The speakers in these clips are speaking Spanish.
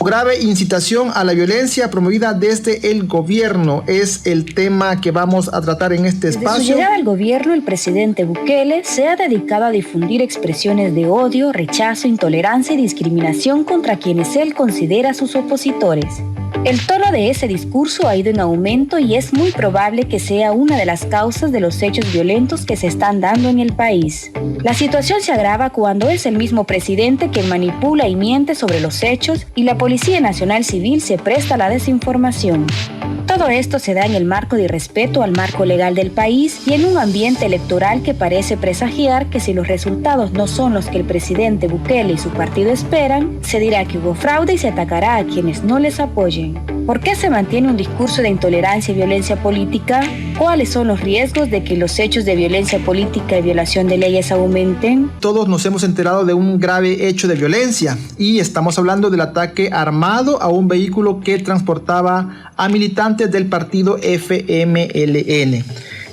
Grave incitación a la violencia promovida desde el gobierno es el tema que vamos a tratar en este espacio. Desde su llegada al gobierno, el presidente Bukele se ha dedicado a difundir expresiones de odio, rechazo, intolerancia y discriminación contra quienes él considera sus opositores. El tono de ese discurso ha ido en aumento y es muy probable que sea una de las causas de los hechos violentos que se están dando en el país. La situación se agrava cuando es el mismo presidente quien manipula y miente sobre los hechos y la Policía Nacional Civil se presta a la desinformación. Todo esto se da en el marco de irrespeto al marco legal del país y en un ambiente electoral que parece presagiar que si los resultados no son los que el presidente Bukele y su partido esperan, se dirá que hubo fraude y se atacará a quienes no les apoyen. ¿Por qué se mantiene un discurso de intolerancia y violencia política? ¿Cuáles son los riesgos de que los hechos de violencia política y violación de leyes aumenten? Todos nos hemos enterado de un grave hecho de violencia y estamos hablando del ataque armado a un vehículo que transportaba a militantes del partido FMLN.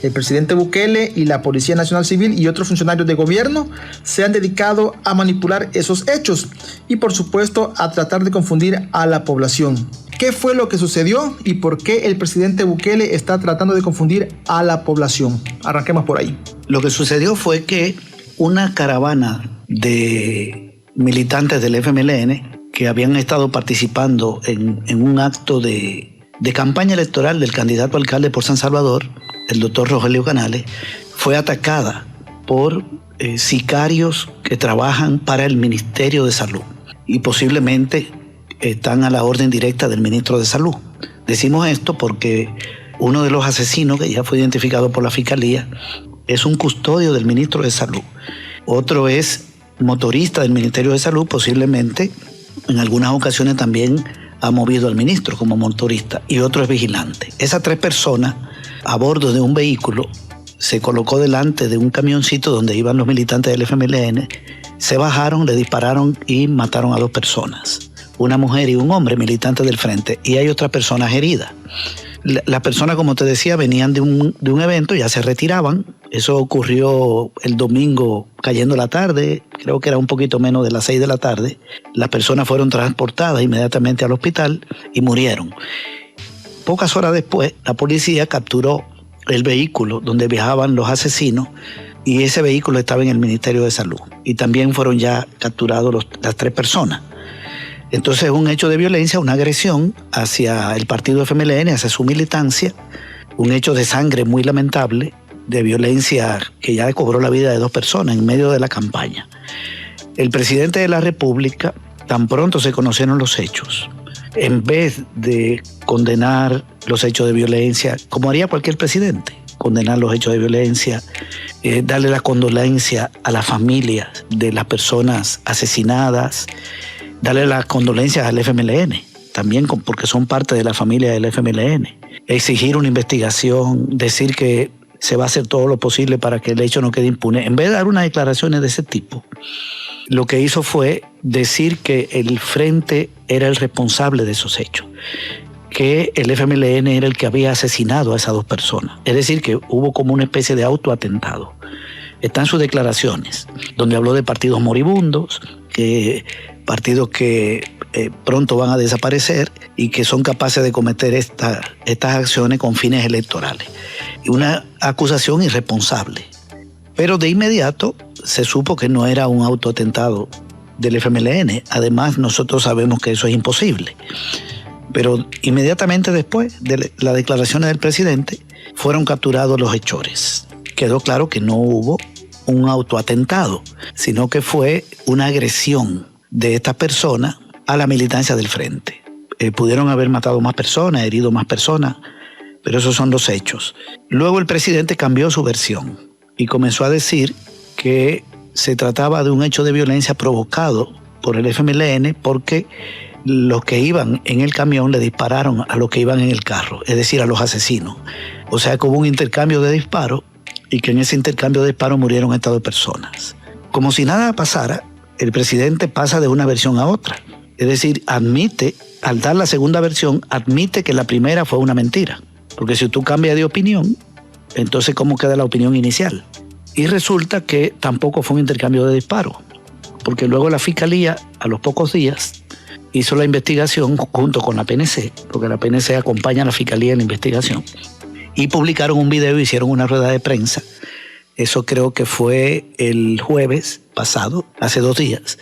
El presidente Bukele y la Policía Nacional Civil y otros funcionarios de gobierno se han dedicado a manipular esos hechos y por supuesto a tratar de confundir a la población. ¿Qué fue lo que sucedió y por qué el presidente Bukele está tratando de confundir a la población? Arranquemos por ahí. Lo que sucedió fue que una caravana de militantes del FMLN que habían estado participando en un acto de campaña electoral del candidato a alcalde por San Salvador, el doctor Rogelio Canales, fue atacada por sicarios que trabajan para el Ministerio de Salud y posiblemente están a la orden directa del ministro de Salud. Decimos esto porque uno de los asesinos, que ya fue identificado por la Fiscalía, es un custodio del ministro de Salud. Otro es motorista del Ministerio de Salud, posiblemente en algunas ocasiones también ha movido al ministro como motorista, y otro es vigilante. Esas 3 personas a bordo de un vehículo se colocó delante de un camioncito donde iban los militantes del FMLN, se bajaron, le dispararon y mataron a 2 personas. Una mujer y un hombre militantes del frente, y hay otras personas heridas. Las personas, como te decía, venían de un evento, ya se retiraban. Eso ocurrió el domingo cayendo la tarde, creo que era un poquito menos de las 6 de la tarde. Las personas fueron transportadas inmediatamente al hospital y murieron. Pocas horas después, la policía capturó el vehículo donde viajaban los asesinos y ese vehículo estaba en el Ministerio de Salud. Y también fueron ya capturados las 3 personas. Entonces es un hecho de violencia, una agresión hacia el partido FMLN, hacia su militancia, un hecho de sangre muy lamentable, de violencia que ya cobró la vida de 2 personas en medio de la campaña. El presidente de la República, tan pronto se conocieron los hechos, en vez de condenar los hechos de violencia, como haría cualquier presidente, condenar los hechos de violencia, darle la condolencia a las familias de las personas asesinadas, darle las condolencias al FMLN, también porque son parte de la familia del FMLN. Exigir una investigación, decir que se va a hacer todo lo posible para que el hecho no quede impune. En vez de dar unas declaraciones de ese tipo, lo que hizo fue decir que el Frente era el responsable de esos hechos, que el FMLN era el que había asesinado a esas 2 personas. Es decir, que hubo como una especie de autoatentado. Están sus declaraciones, donde habló de partidos moribundos, que partidos que pronto van a desaparecer y que son capaces de cometer estas acciones con fines electorales. Una acusación irresponsable. Pero de inmediato se supo que no era un autoatentado del FMLN. Además, nosotros sabemos que eso es imposible. Pero inmediatamente después de las declaraciones del presidente, fueron capturados los hechores. Quedó claro que no hubo un autoatentado, sino que fue una agresión de esta persona a la militancia del Frente. Pudieron haber matado más personas, herido más personas, pero esos son los hechos. Luego el presidente cambió su versión y comenzó a decir que se trataba de un hecho de violencia provocado por el FMLN porque los que iban en el camión le dispararon a los que iban en el carro, es decir, a los asesinos. O sea que hubo un intercambio de disparos y que en ese intercambio de disparos murieron estas 2 personas. Como si nada pasara, el presidente pasa de una versión a otra. Es decir, admite, al dar la segunda versión, admite que la primera fue una mentira. Porque si tú cambias de opinión, entonces ¿cómo queda la opinión inicial? Y resulta que tampoco fue un intercambio de disparos. Porque luego la Fiscalía, a los pocos días, hizo la investigación junto con la PNC, porque la PNC acompaña a la Fiscalía en la investigación, y publicaron un video, hicieron una rueda de prensa. Eso creo que fue el jueves pasado, hace 2 días.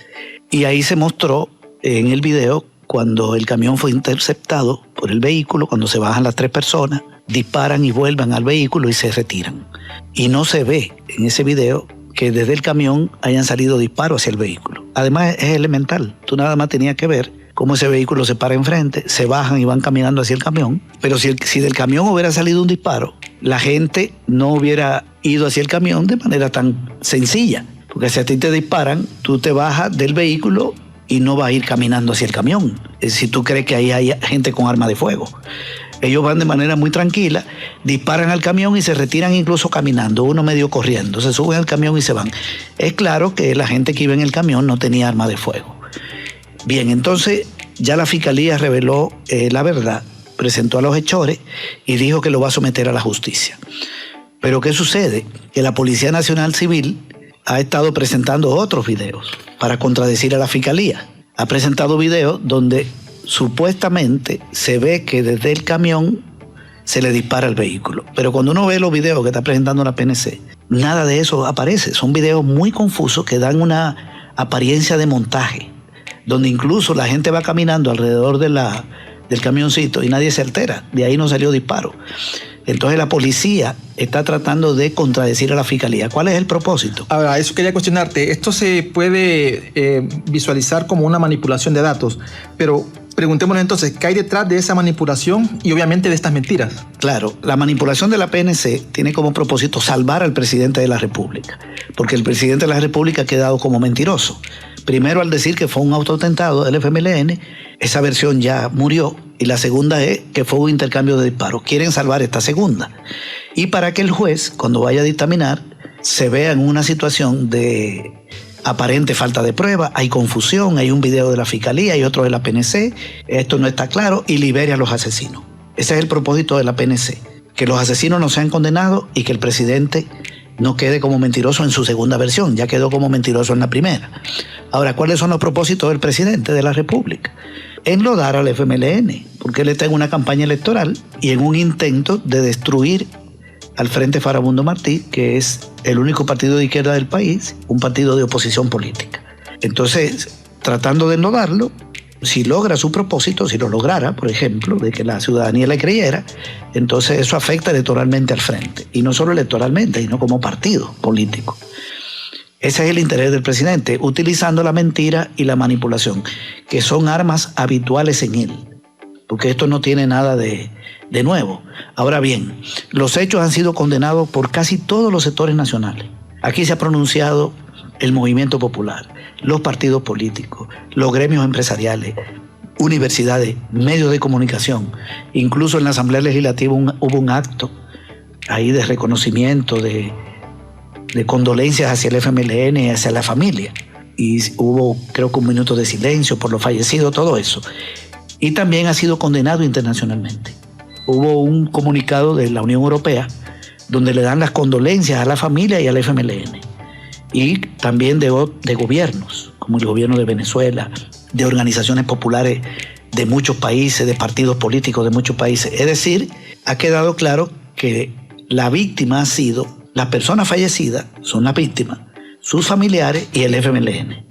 Y ahí se mostró en el video cuando el camión fue interceptado por el vehículo, cuando se bajan las 3 personas, disparan y vuelven al vehículo y se retiran. Y no se ve en ese video que desde el camión hayan salido disparos hacia el vehículo. Además es elemental, tú nada más tenías que ver cómo ese vehículo se para enfrente, se bajan y van caminando hacia el camión. Pero si del camión hubiera salido un disparo, la gente no hubiera ido hacia el camión de manera tan sencilla. Porque si a ti te disparan, tú te bajas del vehículo y no vas a ir caminando hacia el camión. Si tú crees que ahí hay gente con arma de fuego. Ellos van de manera muy tranquila, disparan al camión y se retiran incluso caminando, uno medio corriendo, se suben al camión y se van. Es claro que la gente que iba en el camión no tenía arma de fuego. Bien, entonces ya la Fiscalía reveló la verdad, presentó a los hechores y dijo que lo va a someter a la justicia. Pero ¿qué sucede? Que la Policía Nacional Civil ha estado presentando otros videos para contradecir a la Fiscalía. Ha presentado videos donde supuestamente se ve que desde el camión se le dispara al vehículo. Pero cuando uno ve los videos que está presentando la PNC, nada de eso aparece. Son videos muy confusos que dan una apariencia de montaje, donde incluso la gente va caminando alrededor del camioncito y nadie se altera. De ahí no salió disparo. Entonces la policía está tratando de contradecir a la Fiscalía. ¿Cuál es el propósito? Ahora, eso quería cuestionarte. Esto se puede visualizar como una manipulación de datos, pero preguntémonos entonces, ¿qué hay detrás de esa manipulación y obviamente de estas mentiras? Claro, la manipulación de la PNC tiene como propósito salvar al presidente de la República, porque el presidente de la República ha quedado como mentiroso. Primero, al decir que fue un autoatentado del FMLN, esa versión ya murió, y la segunda es que fue un intercambio de disparos. Quieren salvar esta segunda. Y para que el juez, cuando vaya a dictaminar, se vea en una situación de aparente falta de prueba, hay confusión, hay un video de la Fiscalía y otro de la PNC, esto no está claro, y libere a los asesinos. Ese es el propósito de la PNC, que los asesinos no sean condenados y que el presidente no quede como mentiroso en su segunda versión, ya quedó como mentiroso en la primera. Ahora, ¿cuáles son los propósitos del presidente de la República? Enlodar al FMLN, porque él está en una campaña electoral y en un intento de destruir al Frente Farabundo Martí, que es el único partido de izquierda del país, un partido de oposición política. Entonces, tratando de enlodarlo, si logra su propósito, si lo lograra, por ejemplo, de que la ciudadanía le creyera, entonces eso afecta electoralmente al Frente. Y no solo electoralmente, sino como partido político. Ese es el interés del presidente, utilizando la mentira y la manipulación, que son armas habituales en él, porque esto no tiene nada de nuevo. Ahora bien, los hechos han sido condenados por casi todos los sectores nacionales. Aquí se ha pronunciado el movimiento popular, los partidos políticos, los gremios empresariales, universidades, medios de comunicación. Incluso en la Asamblea Legislativa hubo un acto ahí de reconocimiento, de condolencias hacia el FMLN y hacia la familia. Y hubo, creo que, un minuto de silencio por los fallecidos, todo eso. Y también ha sido condenado internacionalmente. Hubo un comunicado de la Unión Europea donde le dan las condolencias a la familia y al FMLN. Y también de gobiernos, como el gobierno de Venezuela, de organizaciones populares de muchos países, de partidos políticos de muchos países. Es decir, ha quedado claro que la víctima ha sido, las personas fallecidas son las víctimas, sus familiares y el FMLN.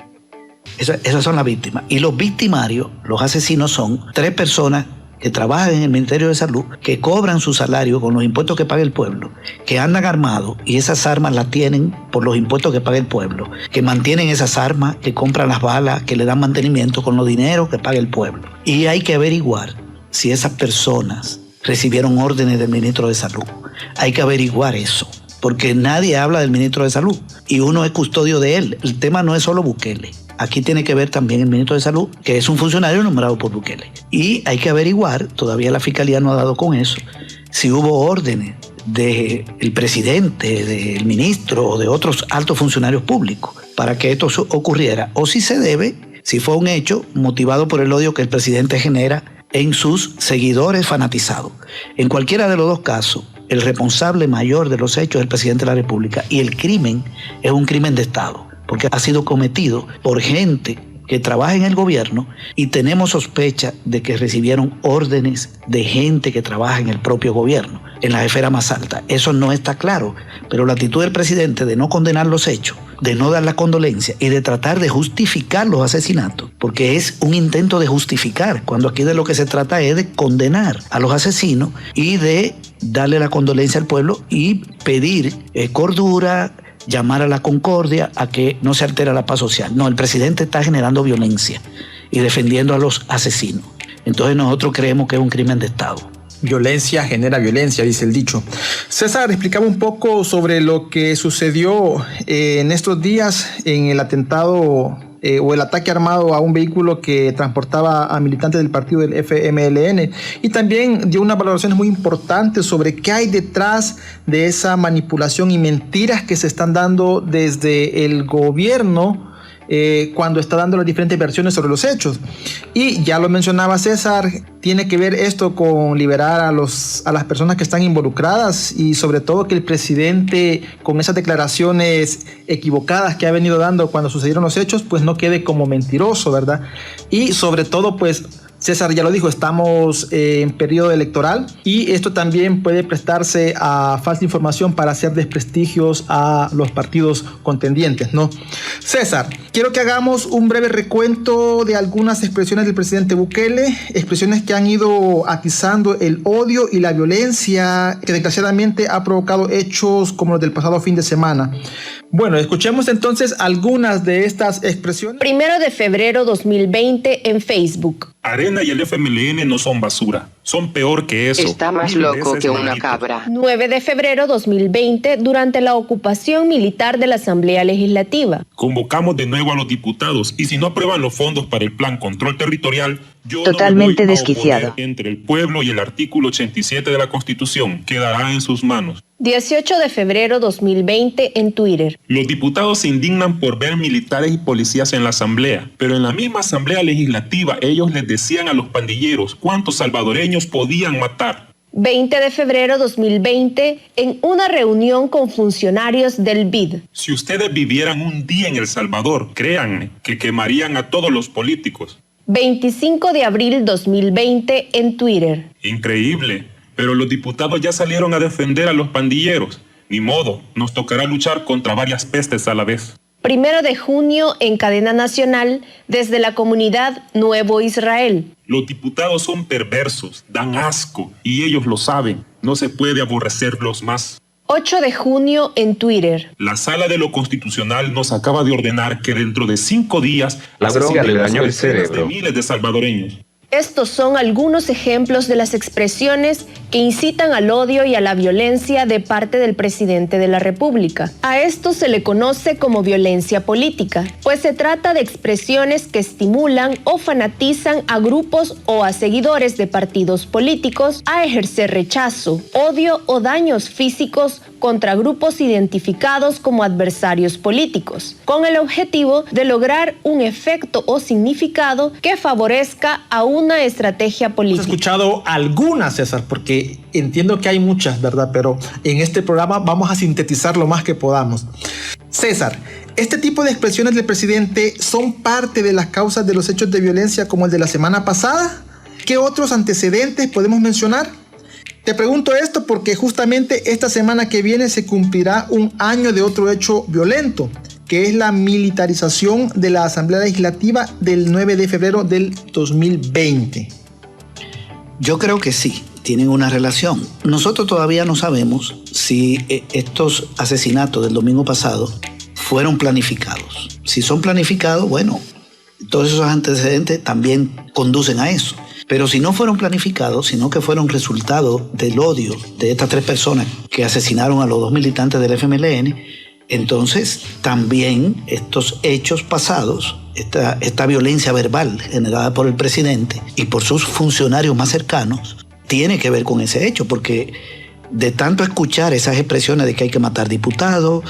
Esas son las víctimas. Y los victimarios, los asesinos, son 3 personas que trabajan en el Ministerio de Salud, que cobran su salario con los impuestos que paga el pueblo, que andan armados y esas armas las tienen por los impuestos que paga el pueblo, que mantienen esas armas, que compran las balas, que le dan mantenimiento con los dineros que paga el pueblo. Y hay que averiguar si esas personas recibieron órdenes del ministro de Salud. Hay que averiguar eso, porque nadie habla del ministro de Salud y uno es custodio de él. El tema no es solo Bukele. Aquí tiene que ver también el ministro de Salud, que es un funcionario nombrado por Bukele. Y hay que averiguar, todavía la Fiscalía no ha dado con eso, si hubo órdenes del presidente, del ministro o de otros altos funcionarios públicos para que esto ocurriera. O si se debe, si fue un hecho motivado por el odio que el presidente genera en sus seguidores fanatizados. En cualquiera de los dos casos, el responsable mayor de los hechos es el presidente de la República y el crimen es un crimen de Estado, porque ha sido cometido por gente que trabaja en el gobierno y tenemos sospecha de que recibieron órdenes de gente que trabaja en el propio gobierno, en la esfera más alta. Eso no está claro, pero la actitud del presidente de no condenar los hechos, de no dar la condolencia y de tratar de justificar los asesinatos, porque es un intento de justificar, cuando aquí de lo que se trata es de condenar a los asesinos y de darle la condolencia al pueblo y pedir cordura, llamar a la concordia, a que no se altera la paz social. No, el presidente está generando violencia y defendiendo a los asesinos. Entonces nosotros creemos que es un crimen de Estado. Violencia genera violencia, dice el dicho. César, explicaba un poco sobre lo que sucedió en estos días en el atentado o el ataque armado a un vehículo que transportaba a militantes del partido del FMLN, y también dio unas valoraciones muy importantes sobre qué hay detrás de esa manipulación y mentiras que se están dando desde el gobierno cuando está dando las diferentes versiones sobre los hechos. Y ya lo mencionaba César, tiene que ver esto con liberar a las personas que están involucradas, y sobre todo que el presidente, con esas declaraciones equivocadas que ha venido dando cuando sucedieron los hechos, pues no quede como mentiroso, ¿verdad? Y sobre todo, pues César ya lo dijo, estamos en periodo electoral y esto también puede prestarse a falsa información para hacer desprestigios a los partidos contendientes, ¿no? César, quiero que hagamos un breve recuento de algunas expresiones del presidente Bukele, expresiones que han ido atizando el odio y la violencia que desgraciadamente ha provocado hechos como los del pasado fin de semana. Bueno, escuchemos entonces algunas de estas expresiones. 1 de febrero 2020 en Facebook. Arena y el FMLN no son basura, son peor que eso. Está más loco que una cabra. 9 de febrero 2020 durante la ocupación militar de la Asamblea Legislativa. Convocamos de nuevo a los diputados y si no aprueban los fondos para el Plan Control Territorial, yo totalmente no me voy a desquiciado. oponer. Entre el pueblo y el artículo 87 de la Constitución quedará en sus manos. 18 de febrero 2020 en Twitter. Los diputados se indignan por ver militares y policías en la asamblea, pero en la misma asamblea legislativa ellos les decían a los pandilleros cuántos salvadoreños podían matar. 20 de febrero 2020 en una reunión con funcionarios del BID. Si ustedes vivieran un día en El Salvador, créanme que quemarían a todos los políticos. 25 de abril 2020 en Twitter. Increíble. Pero los diputados ya salieron a defender a los pandilleros. Ni modo, nos tocará luchar contra varias pestes a la vez. 1 de junio en cadena nacional desde la comunidad Nuevo Israel. Los diputados son perversos, dan asco, y ellos lo saben. No se puede aborrecerlos más. 8 de junio en Twitter. La Sala de lo Constitucional nos acaba de ordenar que dentro de 5 días la droga le dañó el cerebro de miles de salvadoreños. Estos son algunos ejemplos de las expresiones que incitan al odio y a la violencia de parte del presidente de la República. A esto se le conoce como violencia política, pues se trata de expresiones que estimulan o fanatizan a grupos o a seguidores de partidos políticos a ejercer rechazo, odio o daños físicos contra grupos identificados como adversarios políticos, con el objetivo de lograr un efecto o significado que favorezca a una estrategia política. Hemos escuchado algunas, César, porque entiendo que hay muchas, ¿verdad? Pero en este programa vamos a sintetizar lo más que podamos. César, ¿este tipo de expresiones del presidente son parte de las causas de los hechos de violencia como el de la semana pasada? ¿Qué otros antecedentes podemos mencionar? Te pregunto esto porque justamente esta semana que viene se cumplirá un año de otro hecho violento, que es la militarización de la Asamblea Legislativa del 9 de febrero del 2020. Yo creo que sí, tienen una relación. Nosotros todavía no sabemos si estos asesinatos del domingo pasado fueron planificados. Si son planificados, bueno, todos esos antecedentes también conducen a eso. Pero si no fueron planificados, sino que fueron resultado del odio de estas 3 personas que asesinaron a los 2 militantes del FMLN, entonces también estos hechos pasados, esta violencia verbal generada por el presidente y por sus funcionarios más cercanos, tiene que ver con ese hecho, porque de tanto escuchar esas expresiones de que hay que matar diputados,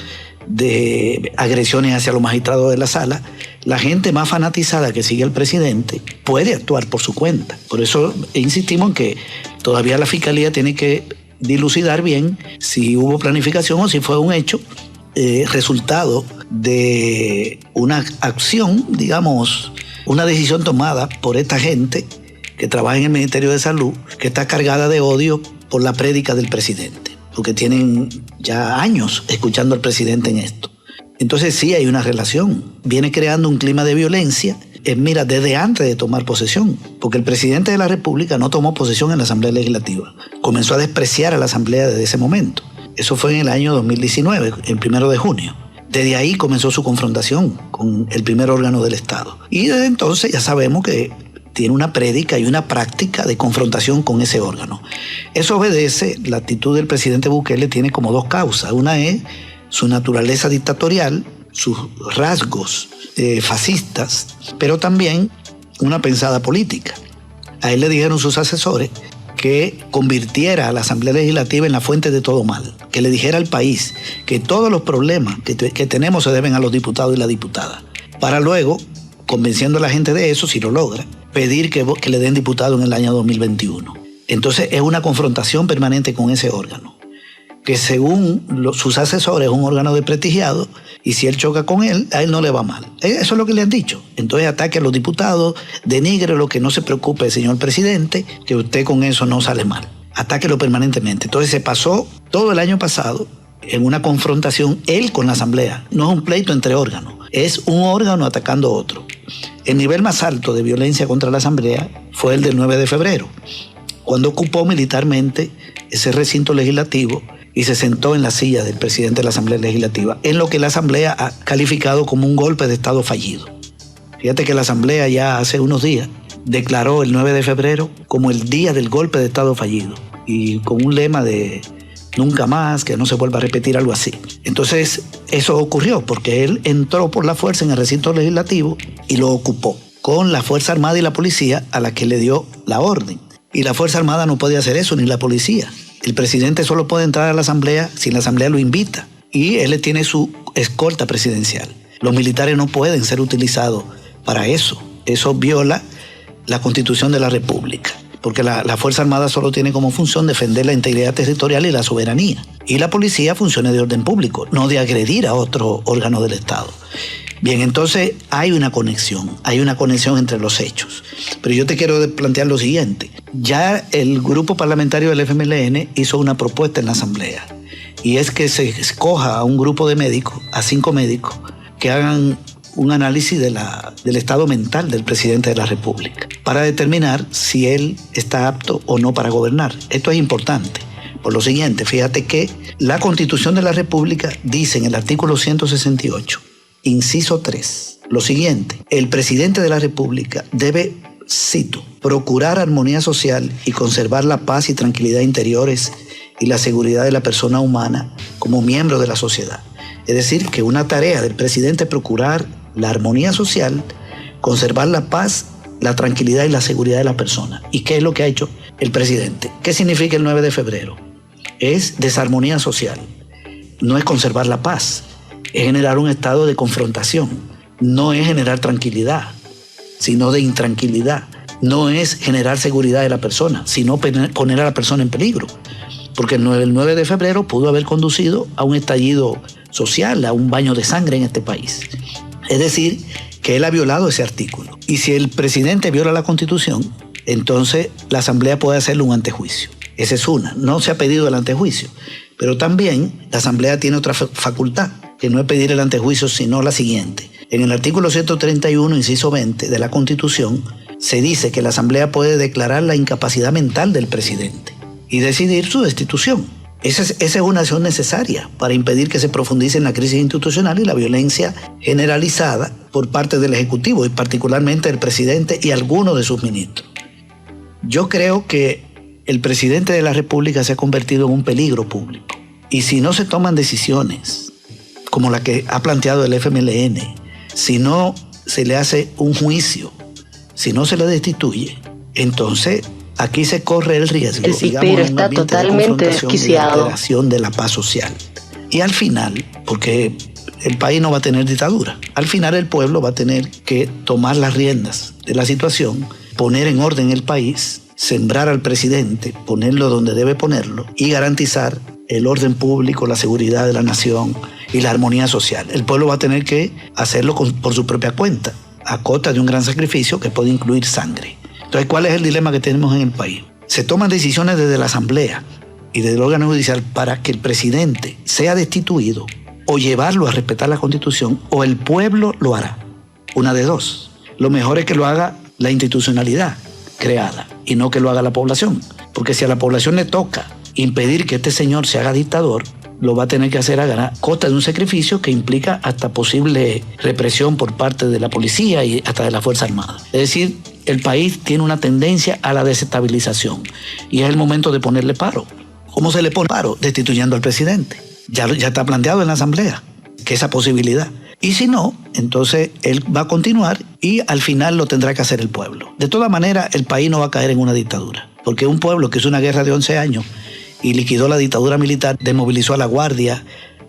de agresiones hacia los magistrados de la sala, la gente más fanatizada que sigue al presidente puede actuar por su cuenta. Por eso insistimos en que todavía la Fiscalía tiene que dilucidar bien si hubo planificación o si fue un hecho resultado de una acción, digamos, una decisión tomada por esta gente que trabaja en el Ministerio de Salud, que está cargada de odio por la prédica del presidente, porque tienen ya años escuchando al presidente en esto. Entonces sí hay una relación, viene creando un clima de violencia, mira, desde antes de tomar posesión, porque el presidente de la República no tomó posesión en la Asamblea Legislativa, comenzó a despreciar a la Asamblea desde ese momento. Eso fue en el año 2019, el 1 de junio. Desde ahí comenzó su confrontación con el primer órgano del Estado. Y desde entonces ya sabemos que tiene una prédica y una práctica de confrontación con ese órgano. Eso obedece, la actitud del presidente Bukele tiene como dos causas. Una es su naturaleza dictatorial, sus rasgos fascistas, pero también una pensada política. A él le dijeron sus asesores que convirtiera a la Asamblea Legislativa en la fuente de todo mal, que le dijera al país que todos los problemas que tenemos se deben a los diputados y la diputada, para luego, convenciendo a la gente de eso, si lo logra, pedir que le den diputado en el año 2021. Entonces es una confrontación permanente con ese órgano, que según sus asesores es un órgano desprestigiado, y si él choca con él, a él no le va mal. Eso es lo que le han dicho. Entonces ataque a los diputados, denigre lo que no se preocupe, señor presidente, que usted con eso no sale mal. Atáquelo permanentemente. Entonces se pasó todo el año pasado en una confrontación él con la Asamblea. No es un pleito entre órganos, es un órgano atacando a otro. El nivel más alto de violencia contra la Asamblea fue el del 9 de febrero, cuando ocupó militarmente ese recinto legislativo y se sentó en la silla del presidente de la Asamblea Legislativa, en lo que la Asamblea ha calificado como un golpe de Estado fallido. Fíjate que la Asamblea ya hace unos días declaró el 9 de febrero como el día del golpe de Estado fallido, y con un lema de nunca más, que no se vuelva a repetir, algo así. Entonces eso ocurrió porque él entró por la fuerza en el recinto legislativo y lo ocupó con la Fuerza Armada y la policía, a la que le dio la orden. Y la Fuerza Armada no puede hacer eso, ni la policía. El presidente solo puede entrar a la Asamblea si la Asamblea lo invita, y él tiene su escolta presidencial. Los militares no pueden ser utilizados para eso. Eso viola la Constitución de la República, porque la Fuerza Armada solo tiene como función defender la integridad territorial y la soberanía. Y la policía funciona de orden público, no de agredir a otro órgano del Estado. Bien, entonces hay una conexión entre los hechos. Pero yo te quiero plantear lo siguiente. Ya el grupo parlamentario del FMLN hizo una propuesta en la Asamblea, y es que se escoja a un grupo de médicos, a 5 médicos, que hagan un análisis del estado mental del presidente de la República para determinar si él está apto o no para gobernar. Esto es importante. Por lo siguiente, fíjate que la Constitución de la República dice en el artículo 168, inciso 3, lo siguiente: el presidente de la República debe, cito, procurar armonía social y conservar la paz y tranquilidad interiores y la seguridad de la persona humana como miembro de la sociedad. Es decir, que una tarea del presidente es procurar la armonía social, conservar la paz, la tranquilidad y la seguridad de la persona. ¿Y qué es lo que ha hecho el presidente? ¿Qué significa el 9 de febrero? Es desarmonía social, no es conservar la paz, es generar un estado de confrontación, no es generar tranquilidad, sino de intranquilidad, no es generar seguridad de la persona, sino poner a la persona en peligro, porque el 9 de febrero pudo haber conducido a un estallido social, a un baño de sangre en este país. Es decir, que él ha violado ese artículo. Y si el presidente viola la Constitución, entonces la Asamblea puede hacerle un antejuicio. Esa es una. No se ha pedido el antejuicio, pero también la Asamblea tiene otra facultad, que no es pedir el antejuicio, sino la siguiente. En el artículo 131, inciso 20 de la Constitución, se dice que la Asamblea puede declarar la incapacidad mental del presidente y decidir su destitución. Esa es una acción necesaria para impedir que se profundice en la crisis institucional y la violencia generalizada por parte del Ejecutivo, y particularmente del presidente y algunos de sus ministros. Yo creo que el presidente de la República se ha convertido en un peligro público. Y si no se toman decisiones como la que ha planteado el FMLN, si no se le hace un juicio, si no se le destituye, entonces aquí se corre el riesgo, el cispero está totalmente desquiciado, de alteración de la paz social. Y al final, porque el país no va a tener dictadura, al final el pueblo va a tener que tomar las riendas de la situación, poner en orden el país, sembrar al presidente, ponerlo donde debe ponerlo y garantizar el orden público, la seguridad de la nación y la armonía social. El pueblo va a tener que hacerlo por su propia cuenta, a costa de un gran sacrificio que puede incluir sangre. Entonces, ¿cuál es el dilema que tenemos en el país? Se toman decisiones desde la Asamblea y desde el órgano judicial para que el presidente sea destituido o llevarlo a respetar la Constitución, o el pueblo lo hará. Una de dos. Lo mejor es que lo haga la institucionalidad creada y no que lo haga la población. Porque si a la población le toca impedir que este señor se haga dictador, lo va a tener que hacer a costa de un sacrificio que implica hasta posible represión por parte de la policía y hasta de la Fuerza Armada. Es decir, el país tiene una tendencia a la desestabilización y es el momento de ponerle paro. ¿Cómo se le pone paro? Destituyendo al presidente. Ya está planteado en la Asamblea que esa posibilidad. Y si no, entonces él va a continuar y al final lo tendrá que hacer el pueblo. De todas maneras, el país no va a caer en una dictadura, porque un pueblo que hizo una guerra de 11 años y liquidó la dictadura militar, desmovilizó a la Guardia,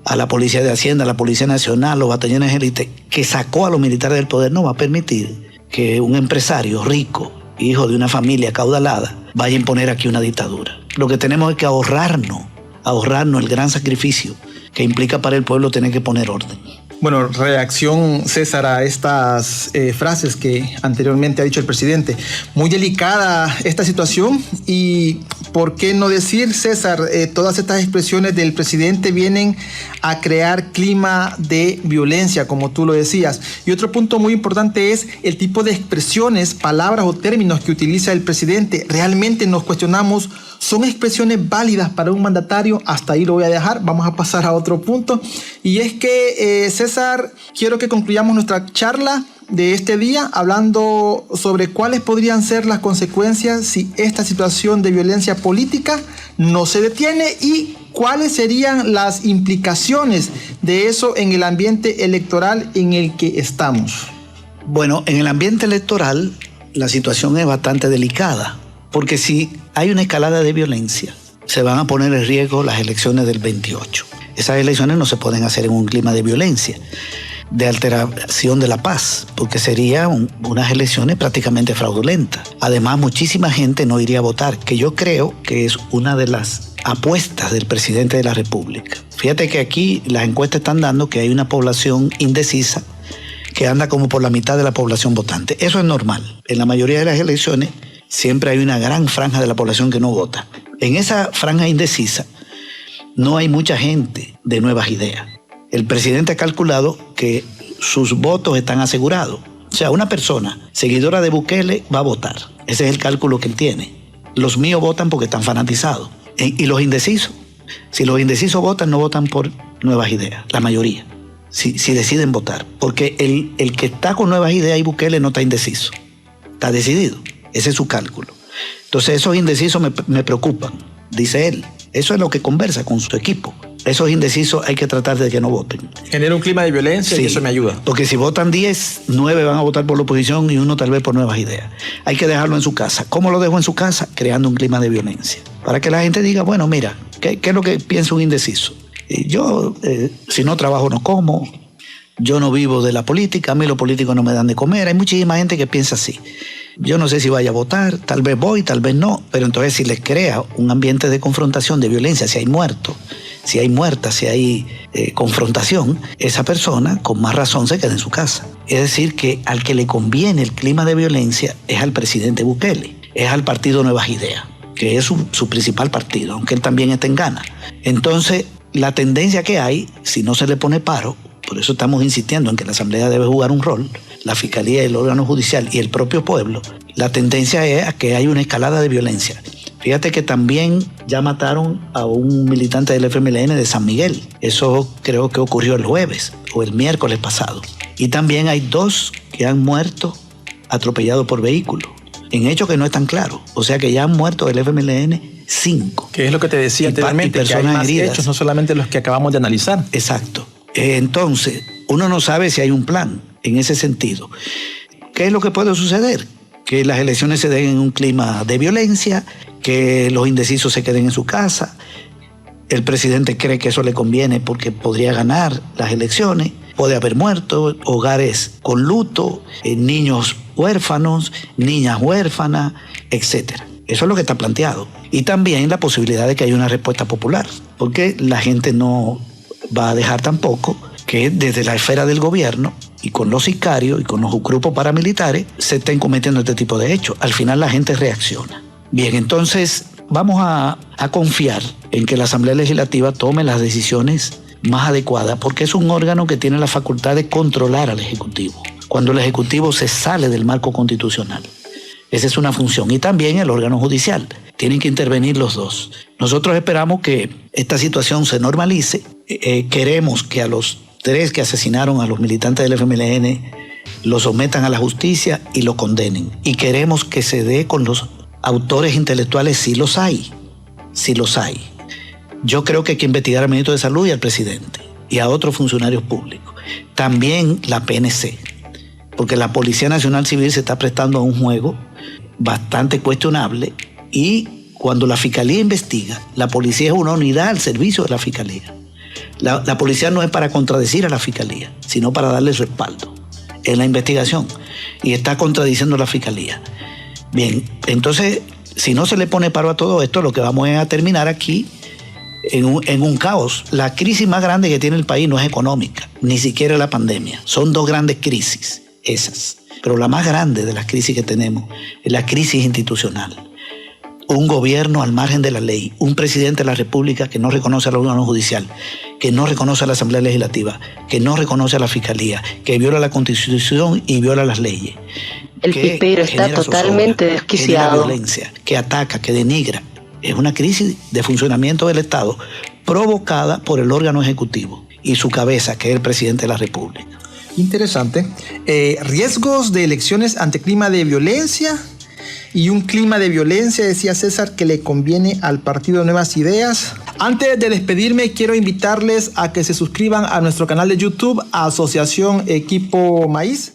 a la Policía de Hacienda, a la Policía Nacional, los batallones élite, que sacó a los militares del poder, no va a permitir que un empresario rico, hijo de una familia acaudalada, vaya a imponer aquí una dictadura. Lo que tenemos es que ahorrarnos el gran sacrificio que implica para el pueblo tener que poner orden. Bueno, reacción, César, a estas frases que anteriormente ha dicho el presidente. Muy delicada esta situación y, ¿por qué no decir, César, todas estas expresiones del presidente vienen a crear clima de violencia, como tú lo decías? Y otro punto muy importante es el tipo de expresiones, palabras o términos que utiliza el presidente. Realmente nos cuestionamos, ¿son expresiones válidas para un mandatario? Hasta ahí lo voy a dejar. Vamos a pasar a otro punto. Y es que, César, quiero que concluyamos nuestra charla de este día hablando sobre cuáles podrían ser las consecuencias si esta situación de violencia política no se detiene y cuáles serían las implicaciones de eso en el ambiente electoral en el que estamos. Bueno, en el ambiente electoral la situación es bastante delicada, porque si hay una escalada de violencia, se van a poner en riesgo las elecciones del 28. Esas elecciones no se pueden hacer en un clima de violencia, de alteración de la paz, porque serían unas elecciones prácticamente fraudulentas. Además, muchísima gente no iría a votar, que yo creo que es una de las apuestas del presidente de la República. Fíjate que aquí las encuestas están dando que hay una población indecisa que anda como por la mitad de la población votante. Eso es normal. En la mayoría de las elecciones siempre hay una gran franja de la población que no vota. En esa franja indecisa no hay mucha gente de nuevas ideas. El presidente ha calculado que sus votos están asegurados. O sea, una persona seguidora de Bukele va a votar. Ese es el cálculo que él tiene. Los míos votan porque están fanatizados. Y los indecisos, si los indecisos votan, no votan por nuevas ideas, la mayoría. Si deciden votar. Porque el que está con nuevas ideas y Bukele no está indeciso. Está decidido. Ese es su cálculo. Entonces esos indecisos me preocupan, dice él. Eso es lo que conversa con su equipo. Esos indecisos hay que tratar de que no voten. Genera un clima de violencia, sí, y eso me ayuda. Porque si votan 10, 9 van a votar por la oposición y 1 tal vez por nuevas ideas. Hay que dejarlo en su casa. ¿Cómo lo dejo en su casa? Creando un clima de violencia. Para que la gente diga, bueno, mira, ¿qué es lo que piensa un indeciso? Yo, si no trabajo, no como. Yo no vivo de la política. A mí los políticos no me dan de comer. Hay muchísima gente que piensa así. Yo no sé si vaya a votar, tal vez voy, tal vez no, pero entonces si les crea un ambiente de confrontación, de violencia, si hay muertos, si hay muertas, si hay confrontación, esa persona con más razón se queda en su casa. Es decir, que al que le conviene el clima de violencia es al presidente Bukele, es al partido Nuevas Ideas, que es su principal partido, aunque él también está en Ghana. Entonces, la tendencia que hay, si no se le pone paro, por eso estamos insistiendo en que la Asamblea debe jugar un rol, la Fiscalía, el órgano judicial y el propio pueblo, la tendencia es a que hay una escalada de violencia. Fíjate que también ya mataron a un militante del FMLN de San Miguel. Eso creo que ocurrió el jueves o el miércoles pasado. Y también hay 2 que han muerto atropellados por vehículo, en hechos que no están claros. O sea que ya han muerto del FMLN 5. Que es lo que te decía anteriormente, que hay más heridas. Hechos, no solamente los que acabamos de analizar. Exacto. Entonces, uno no sabe si hay un plan en ese sentido. ¿Qué es lo que puede suceder? Que las elecciones se den en un clima de violencia, que los indecisos se queden en su casa. El presidente cree que eso le conviene porque podría ganar las elecciones. Puede haber muertos, hogares con luto, niños huérfanos, niñas huérfanas, etc. Eso es lo que está planteado. Y también la posibilidad de que haya una respuesta popular, porque la gente no va a dejar tampoco que desde la esfera del gobierno y con los sicarios y con los grupos paramilitares se estén cometiendo este tipo de hechos. Al final la gente reacciona. Bien, entonces vamos a confiar en que la Asamblea Legislativa tome las decisiones más adecuadas, porque es un órgano que tiene la facultad de controlar al Ejecutivo, cuando el Ejecutivo se sale del marco constitucional. Esa es una función. Y también el órgano judicial. Tienen que intervenir los dos. Nosotros esperamos que esta situación se normalice. Queremos que a los 3 que asesinaron a los militantes del FMLN los sometan a la justicia y lo condenen. Y queremos que se dé con los autores intelectuales, si los hay. Si los hay. Yo creo que hay que investigar al ministro de Salud y al presidente y a otros funcionarios públicos. También la PNC, porque la Policía Nacional Civil se está prestando a un juego bastante cuestionable, y cuando la Fiscalía investiga, la policía es una unidad al servicio de la Fiscalía. La policía no es para contradecir a la Fiscalía, sino para darle respaldo en la investigación, y está contradiciendo a la Fiscalía. Bien, entonces, si no se le pone paro a todo esto, lo que vamos a terminar aquí en un caos. La crisis más grande que tiene el país no es económica, ni siquiera la pandemia. Son 2 grandes crisis, esas. Pero la más grande de las crisis que tenemos es la crisis institucional. Un gobierno al margen de la ley, un presidente de la República que no reconoce al órgano judicial, que no reconoce a la Asamblea Legislativa, que no reconoce a la Fiscalía, que viola la Constitución y viola las leyes. El pipero está totalmente desquiciado. Que violencia, que ataca, que denigra. Es una crisis de funcionamiento del Estado provocada por el órgano ejecutivo y su cabeza, que es el presidente de la República. Interesante. Riesgos de elecciones ante clima de violencia, y un clima de violencia, decía César, que le conviene al Partido Nuevas Ideas. Antes de despedirme, quiero invitarles a que se suscriban a nuestro canal de YouTube, Asociación Equipo Maíz.